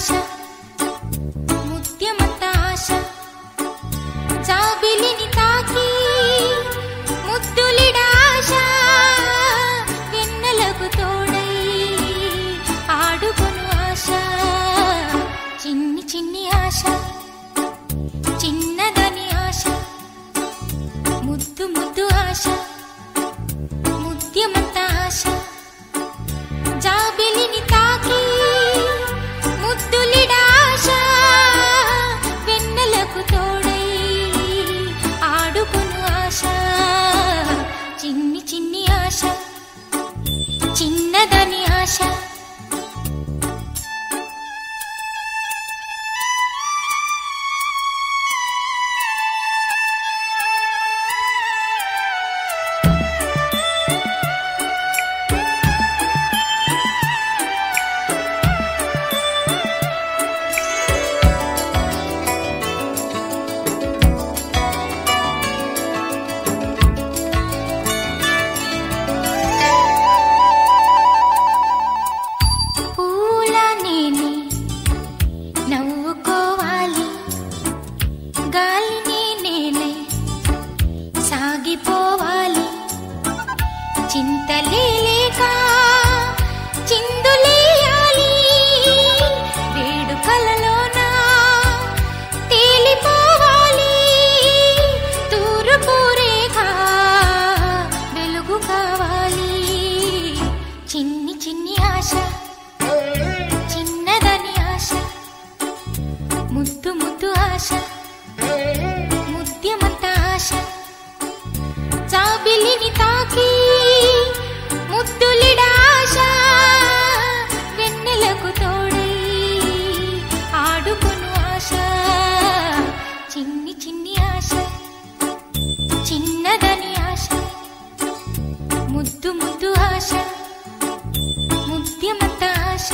ఆశ ముత్యమంత ఆశ జాబిలిని తాకి ముద్దులిడ ఆశ వెన్నెలకు తోడై ఆడుకొను ఆశ చిన్ని చిన్ని ఆశ చిన్నదని ఆశ ముద్దు ముద్దు ఆశ ముత్యమంత ఆశ జాబిలిని తాకి ముద్దులిడ ఆశ వెన్నెలకు తోడై ఆడుకొను ఆశ చిన్ని చిన్ని ఆశ చిన్నదని ఆశ సాగిపోవాలి చింతలేక చిందులేయాలి వేడుకలలోన తేలిపోవాలి తూర్పు రేఖ వెలుగు కావాలి చిన్ని చిన్ని ఆశ చిన్నదని ఆశ ముద్దు ముద్దు ఆశ ముత్యమంత ఆశ జాబిలిని తాకి ముద్దులిడ ఆశ వెన్నెలకు తోడై ఆడుకొను ఆశ చిన్ని చిన్ని ఆశ చిన్నదని ఆశ ముద్దు ముద్దు ఆశ ముత్యమంత ఆశ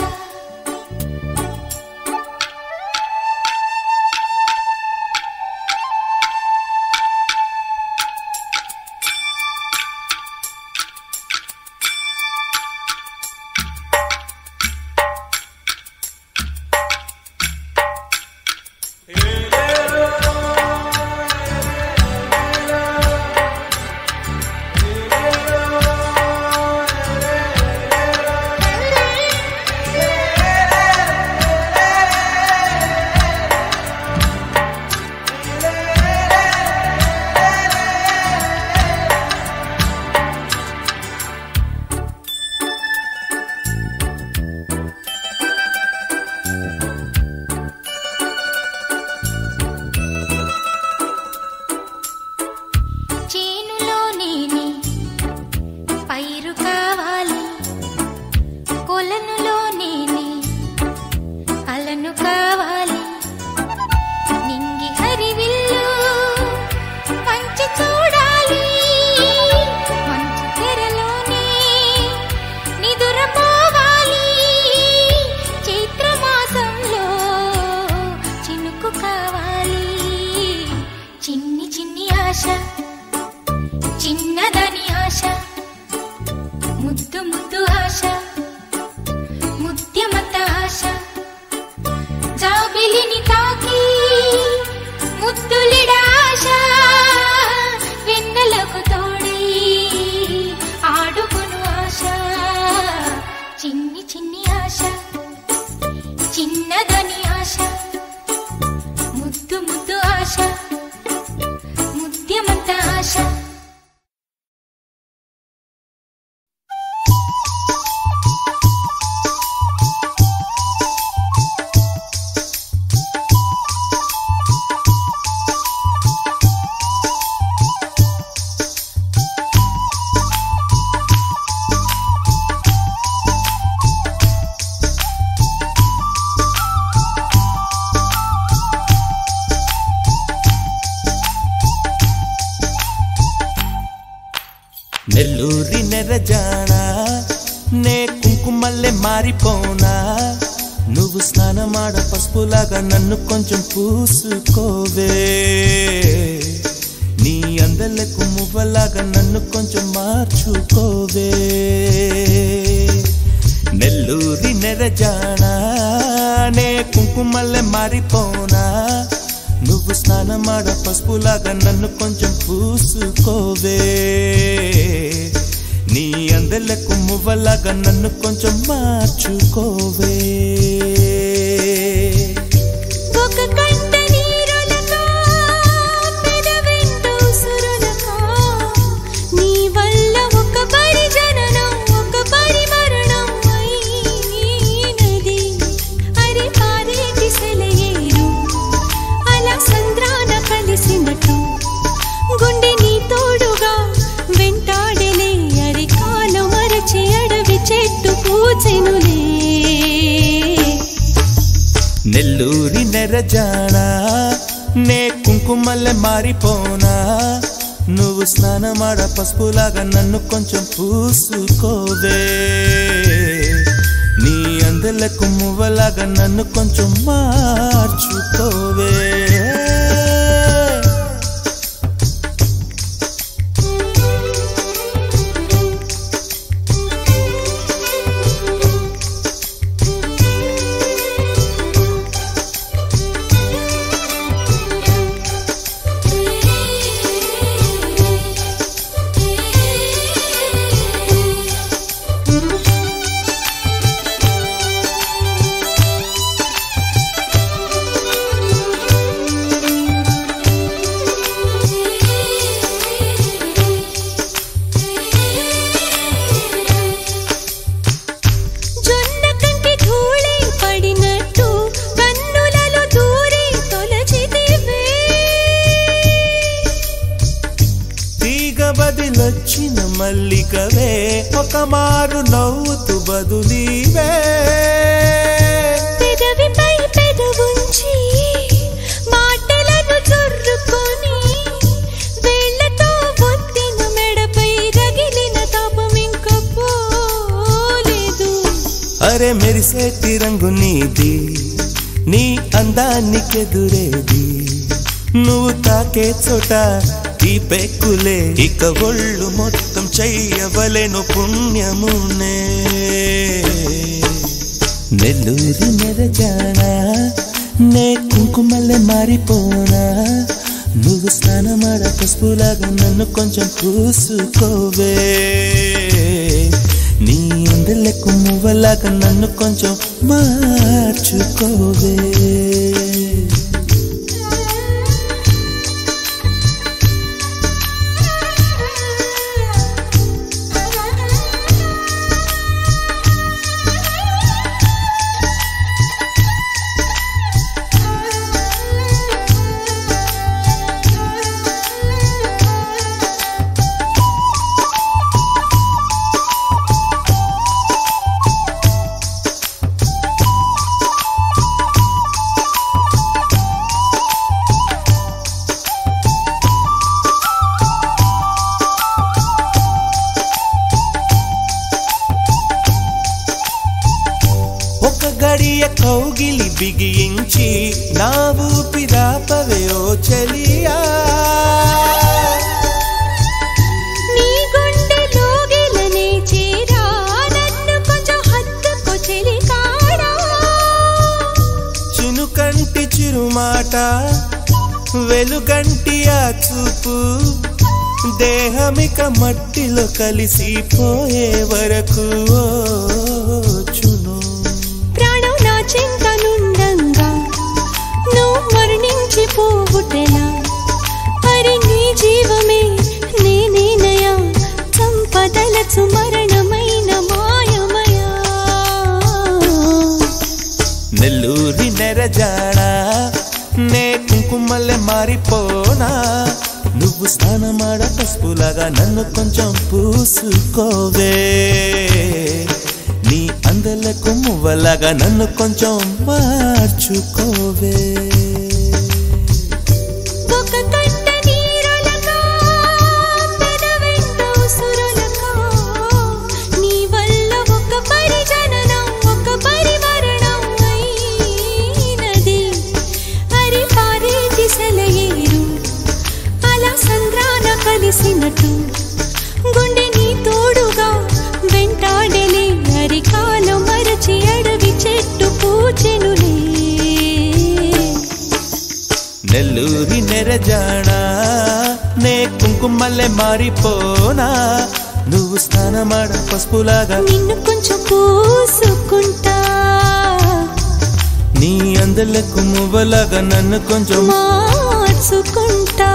పైరు కావాలి కొలనులో నేనే అలను కావాలి నింగి హరివిల్లు మంచి చూడాలి మంచు తెరలోనే నిదురపోవాలి చైత్రమాసంలో చినుకు కావాలి చిన్ని చిన్ని ఆశ చిన్నదని ఆశ ముద్దు ముద్దు ఆశ ముత్యమంత ఆశ జాబిలిని తాకి ముద్దులిడ ఆశ వెన్నెలకు తోడై ఆడుకొను ఆశ చిన్ని చిన్ని ఆశ చిన్నదని ఆశ ముద్దు ముద్దు ఆశ ముత్యమంత ఆశ నెల్లూరి నెరజానా నే కుంకుమల్లె మారిపోనా నువ్వు స్నానమాడ పసుపులాగా నన్ను కొంచెం పూసుకోవే నీ అందలకు మువ్వలాగా నన్ను కొంచెం మార్చుకోవే నెల్లూరి నెరజానా నే కుంకుమల్లె మారిపోనా నువ్వు స్నానమాడ పసుపులాగా నన్ను కొంచెం పూసుకోవే నీ అందెలకు మువ్వలాగా నన్ను కొంచెం మార్చుకోవే గుండె నీ తోడుగా వెంటాడలే అరి కాలం మరచి అడవి చెట్టు పూచెనులే నెల్లూరి నెరజానా నే కుంకుమల్లె మారిపోనా నువ్వు స్నానమాడ పసుపులాగా నన్ను కొంచెం పూసుకోవే నీ అందెలకు మువ్వలాగా నన్ను కొంచెం మార్చుకోవే బదిలొచ్చిన మల్లికవే ఒక మారు నవ్వుతూ బదులీవే పెదవిపై పెదవుంచి మాటలను చొర్రుకొని వేళ్లతో ఒత్తిన మెడపై రగిలిన తాపం ఇంక పోలేదు అరే మెరిసేటి రంగు నీది నీ అందానికెదురేది నువ్వు తాకే చోట ఈ పెక్కులే ఇక ఒళ్ళు మొత్తం చెయ్యవలెను పుణ్యమునే నెల్లూరి నెరజానా నే కుంకుమల్లె మారిపోనా నువ్వు స్నానమాడ పసుపులాగా నన్ను కొంచెం పూసుకోవే నీ అందెలకు మువ్వలాగా నన్ను కొంచెం మార్చుకోవే గడియ కౌగిలి బిగించి నా ఊపిరాపవే ఓ చెలియా నీ గుండెలో గిలనే చేరా నన్ను కొంచెం హత్తుకో చెలికాడా చినుకంటి చిరుమాట వెలుగంటి ఆ చూపు దేహమిక మట్టిలో కలిసిపోయే వరకు చింతనుండంగా నువ్వు మరణించిపోవుటెలా హరి నీ జీవమే నేనేనయా సంపదలకు మరణమైన మాయమయా నెల్లూరి నెరజానా నే కుంకుమల్లె మారిపోనా నువ్వు స్నానమాడ పసుపులాగా నన్ను కొంచెం పూసుకోవే నీ అందెలకు మువ్వలాగా నన్ను కొంచెం మార్చుకోవే ఒక కంట నీరులకా పెదవెంట ఉసురులకా నీ వల్ల ఒక పరిజననం ఒక పరిమరణం అయినది హరి పారేటి సెలయేరు అలా సంద్రాన కలిసినట్టు గుండె నీ తోడుగా వెంటాడలే అరి కాలం మరచి అడవి చెట్టు పూచెనులే నెల్లూరి నెరజాణ నే కుంకుమల్లె మారిపోనా నువ్వు స్నానమాడ పసుపులాగా నిన్ను కొంచెం పూసుకుంటా నీ అందలకు మువ్వలాగా నన్ను కొంచెం మార్చుకుంటా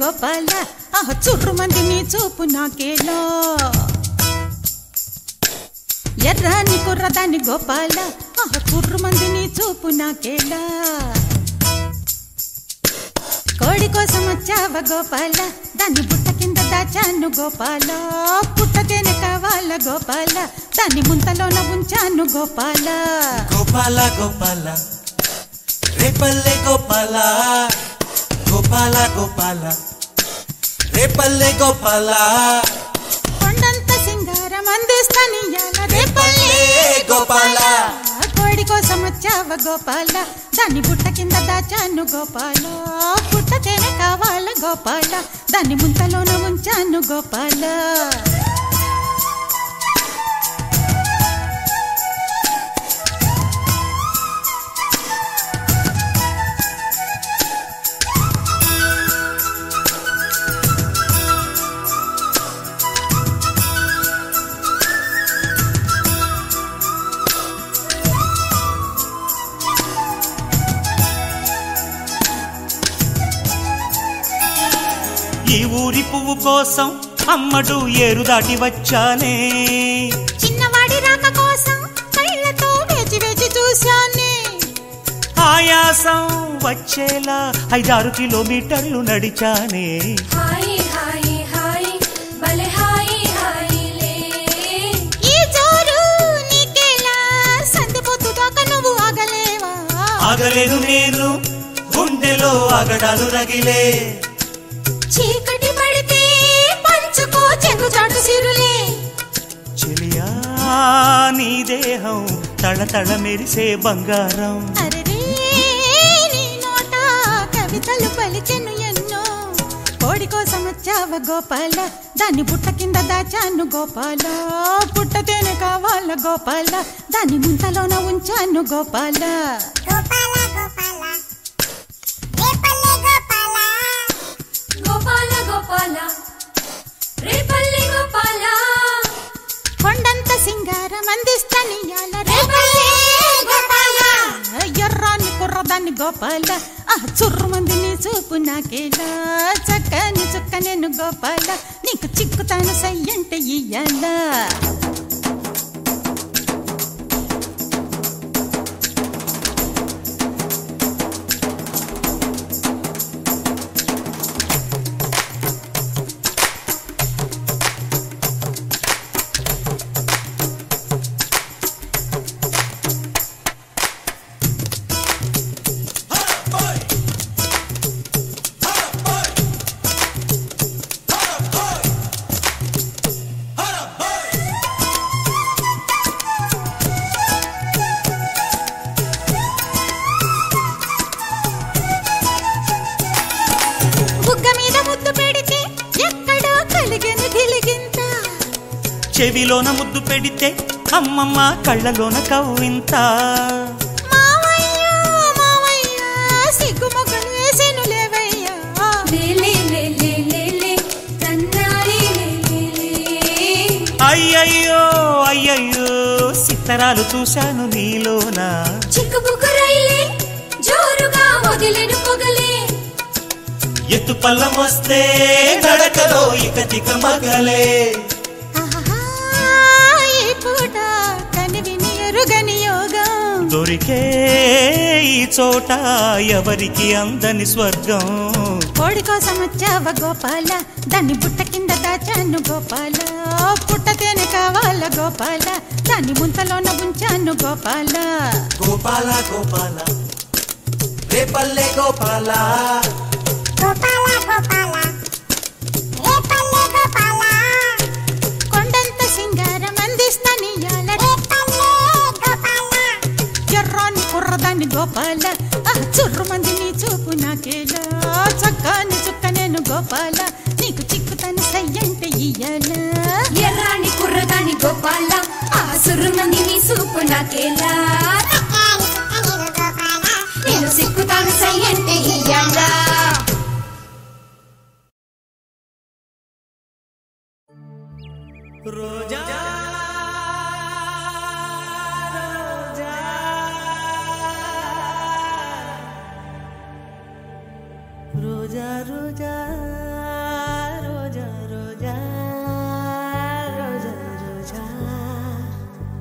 గోపాల చుర్రు మంది నీ చూపు నాకేలా ఎర్రాని కుర్రదాన్ని గోపాల చుర్రు మంది నీ చూపు నాకేలా కోడి కోసం వచ్చావ గోపాల దాన్ని బుట్ట కింద దాచాను గోపాల పుట్టతేనే కావాల గోపాల దాన్ని ముంతలోన ఉంచాను గోపాల గోపాల గోపాల రేపల్లె గోపాల గోపాల గోపాల రేపల్లె గోపాల కొండంత సింగారం అందిస్తానియాల రేపల్లె గోపాల కోడి కోసం వచ్చావ గోపాల దాన్ని బుట్ట కింద దాచాను గోపాల పుట్టతేనే కావాల గోపాల దాన్ని ముంతలోన ఉంచాను గోపాల ఈ ఊరి పువ్వు కోసం అమ్మడు ఏరు దాటి వచ్చానే చిన్నవాడి రాక కోసం కళ్ళతో వేచి వేచి చూశానే ఆయాసం వచ్చేలా 5-6 కిలోమీటర్లు నడిచానే హాయ్ హాయ్ హాయ్ భలే హాయ్ హాయ్ లే ఈ జోరు నీకేలా సందిపోతు దాకా నువ్వు ఆగలేవా ఆగలేను నేను గుండెలో ఆగడాలు రగిలే చీకటి పడితే పంచుకో చెంగు చాటు సిరులే చెలియా నీ దేహం తళతళ మెరిసే బంగారం అరెరే నీ నోట కవితలు పలికెను ఎన్నో కోడి కోసం వచ్చావ గోపాల దాన్ని బుట్ట కింద దాచాను గోపాల పుట్టతేనే కావాల గోపాల దాన్ని ముంతలోన ఉంచాను గోపాల గోపాల గోపాల రేపల్లె గోపాల కొండంత సింగారం అందిస్తానియాల రేపల్లె గోపాల ఎర్రాని కుర్రదాన్ని గోపాల చుర్రు మంది నీ చూపు నాకేలా చక్కని చుక్క నేను గోపాల నీకు చిక్కుతాను సయ్యంటే ఇయ్యాల చెవిలోన ముద్దు పెడితే అమ్మమ్మ కళ్ళలోన కవ్వింత అయ్యయ్యో అయ్యయ్యో సిత్తరాలు చూశాను నీలోన ఎత్తు పల్లం వస్తే నడకలో ఇక తిక మగలే దొరికే ఈ చోట ఎవరికి అందని స్వర్గం. కోడి కోసం వచ్చావ గోపాల, దాన్ని బుట్ట కింద దాచాను గోపాల. పుట్ట తేనె కావాల గోపాల, దాన్ని ముంతలోన ఉంచాను గోపాల. గోపాల గోపాల రేపల్లె గోపాల, గోపాల గోపాల రేపల్లె గోపాల. కొండంత సింగారం అందిస్తానియాల రేపల్లె గోపాల. ఎర్రాని కుర్రదాన్ని గోపాల, చుర్రు మంది నీ చూపు నాకేలా. చక్కాని చుక్క నేను గోపాల, నీకు చిక్కుతాను సయ్యంటే ఇయ్యాల. ఎర్రాని కుర్రదాని గోపాల, సుర్రు మంది నీ చూపు నాకేలా. నేను సిక్కుతాను సయ్యంటే ఇయ్యాల. రోజా రోజా రోజా రోజా రోజా రోజా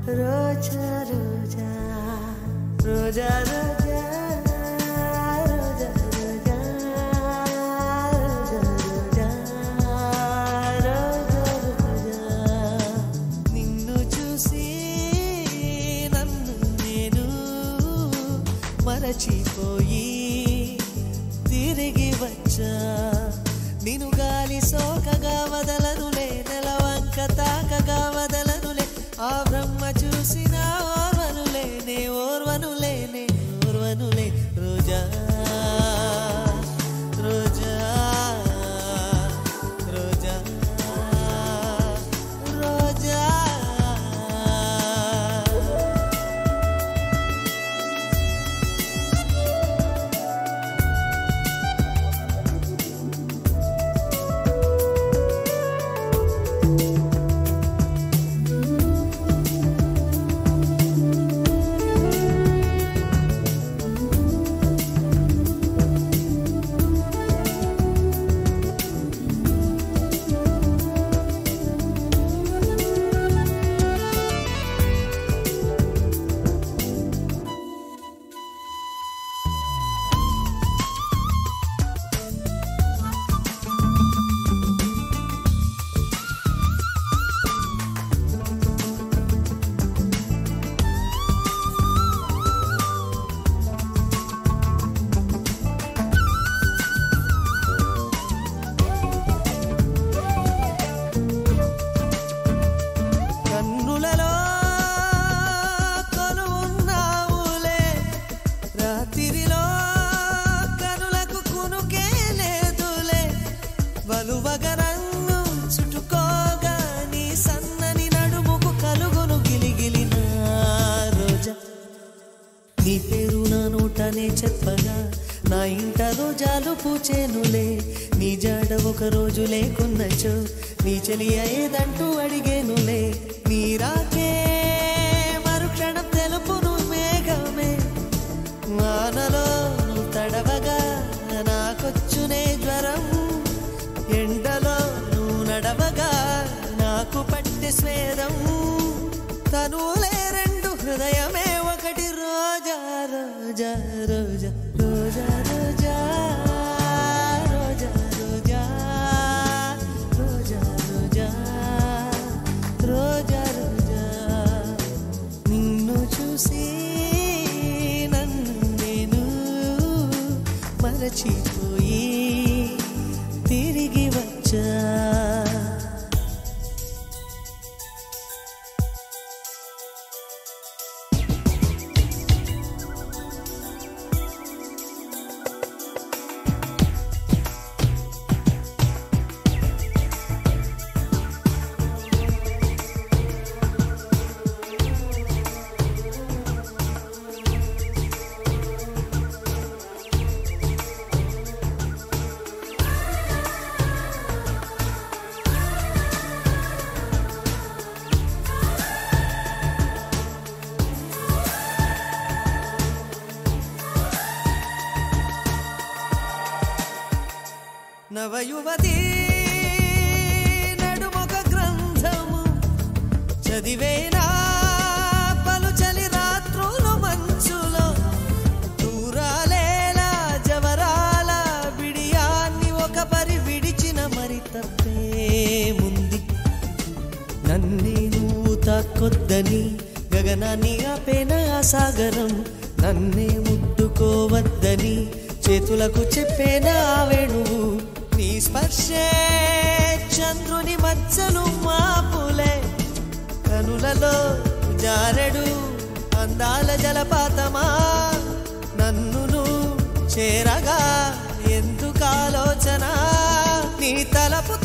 రోజా రోజా రోజా రోజా మరచిపోయి తిరిగి వచ్చా. నిన్ను గాలి సోకగా వదలనులే, నెలవంక తాకగా వదలనులే. ఆ బ్రహ్మ చూసిన ఓర్వనులే, నే ఓర్వనులే, నే ఓర్వనులే. రోజా రోజా రోజా రోజా. నీ పేరు నా నోటనే చెప్పగా నా ఇంట రోజాలు పూచేనులే. నీ జాడ ఒక రోజు లేకున్నచో నీ చెలి అయ్యేదంటూ అడిగేనులే. నీ రాకే మరుక్షణం తెలుపును మేఘమే, వానలో నువ్వు తడవగా నాకొచ్చునే జ్వరం. ఎండలో నువ్వు నడవగా నాకు పట్టె స్వేదం. తనులే రెండు హృదయమే ఒకటి. రోజా రోజా రోజా రోజా రోజా రోజా రోజా రోజా రోజా రోజా రోజా. నిన్ను చూసి నన్ను నేను మరచిపోయి తిరిగి వచ్చా. నవయువతి నడుమొక గ్రంథము చదివేనా పలుచలి రాత్రులు మంచు నన్నే నువ్వు తాకొద్దని గగనాన్ని ఆపేన ఆ సాగరం నన్నే ముట్టుకోవద్దని చేతులకు చెప్పేనా ఆ వేణువు నీ స్పర్శే చంద్రుని మచ్చలు మాపులే కనులలో జారెడు అందాల జలపాతమా నన్ను చేరగా ఎందుకు ఆలోచన నీ తలపు